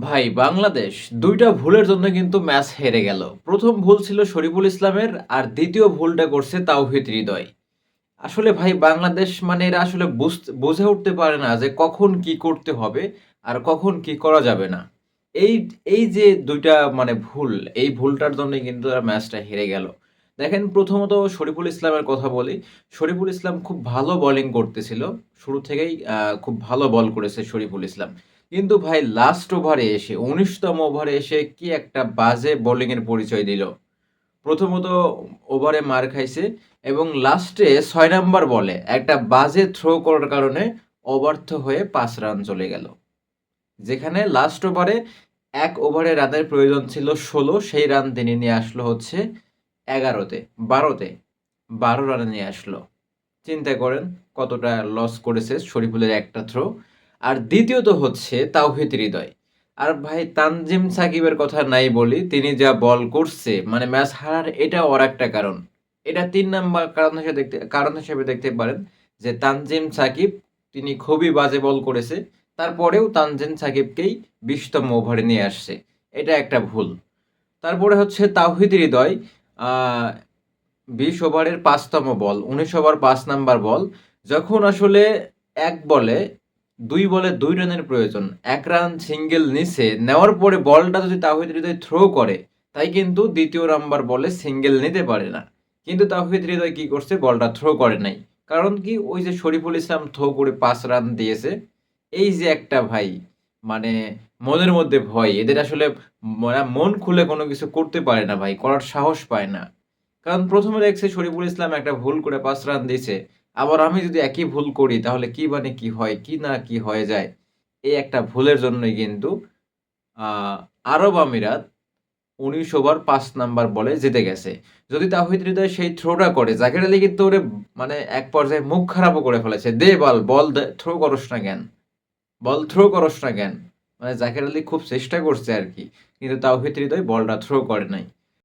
ভাই বাংলাদেশ ২ টা ভুলের জন্য কিন্তু ম্যাচ হেরে গেল। ১ম ভুল ছিল শরীফুল ইসলামের আর ২য় ভুলটা করছে তাওহিদ হৃদয়। আসলে ভাই বাংলাদেশ মানে এরা আসলে বুঝে উঠতে পারে না যে কখন কি করতে হবে আর কখন কি করা যাবে না। এই এই যে ২ টা মানে ভুল, এই ভুলটার জন্যই কিন্তু এরা ম্যাচটা হেরে গেল। দেখেন প্রথমত শরীফুল ইসলামের কথা বলি। শরীফুল ইসলাম খুব ভালো বোলিং করতেছিল। শুরু থেকেই খুব ভালো বল করেছে শরীফুল ইসলাম। কিন্তু ভাই লাস্ট ওভারে এসে ১৯তম ওভারে এসে কি একটা বাজে বোলিংয়ের পরিচয় দিল। প্রথমত ওভারে মার খাইছে এবং লাস্টে ৬ নাম্বার বলে একটা বাজে থ্রো করার কারণে অবার্থ হয়ে ৫ রান চলে গেল। যেখানে লাস্ট ওভারে ১ ওভারে রানের প্রয়োজন ছিল ১৬, সেই রান তিনি নিয়ে আসলো হচ্ছে ১১ তে ১২ তে ১২ রানে নিয়ে আসলো। চিন্তা করেন কতটা লস করেছে শরীফুলের একটা থ্রো। আর দ্বিতীয়ত হচ্ছে তাওহিদ হৃদয়। আর ভাই তানজিম সাকিবের কথা নাই বলি, তিনি যা বল করছে মানে ম্যাচ হারার এটাও আরেকটা কারণ। এটা ৩ নাম্বার কারণ হিসেবে দেখতে পারেন যে তানজিম সাকিব তিনি খুবই বাজে বল করেছে। তারপরেও তানজিম সাকিবকেই ২০তম ওভারে নিয়ে আসছে। এটা একটা ভুল। তারপরে হচ্ছে তাওহিদ হৃদয় আ ২০ ওভারের ৫তম বল, ১৯ ওভার ৫ নাম্বার বল। যখন আসলে ১ বলে ২ বলে ২ রানের প্রয়োজন। ১ রান সিঙ্গেল নিছে, নেওয়ার পরে বলটা যদি তাওহিদ হৃদয় থ্রো করে, তাই কিন্তু ২য় নাম্বার বলে সিঙ্গেল নিতে পারে না। কিন্তু তাওহিদ হৃদয় কি করছে? বলটা থ্রো করে নাই। কারণ কি? ওই যে শরীফুল ইসলাম থ্রো করে ৫ রান দিয়েছে। এই যে একটা ভাই, মানে মনের মধ্যে ভয়। এদের আসলে মন খুলে কোনো কিছু করতে পারে না ভাই, করার সাহস পায় না। কারণ ১ম এ দেখছি শরীফুল ইসলাম একটা ভুল করে ৫ রান দিছে। আবার আমি যদি একই ভুল করি তাহলে কি মানে কি হয়, কি না কি হয়ে যায়। এই একটা ভুলের জন্যই কিন্তু আ আরব আমিরাত ১৯ ওভার ৫ নাম্বার বলে জিতে গেছে। যদি তাওহিদ হৃদয় সেই থ্রোটা করে, জাকের আলী কিন্তু ওরে মানে এক পর্যায়ে মুখ খারাপও করে ফেলেছে। "দে বল, বল দে, থ্রো করস না কেন? বল থ্রো করস না কেন?" মানে জাকের আলী খুব চেষ্টা করছে আরকি। কিন্তু তাওহিদ হৃদয় বলটা থ্রো করে নাই।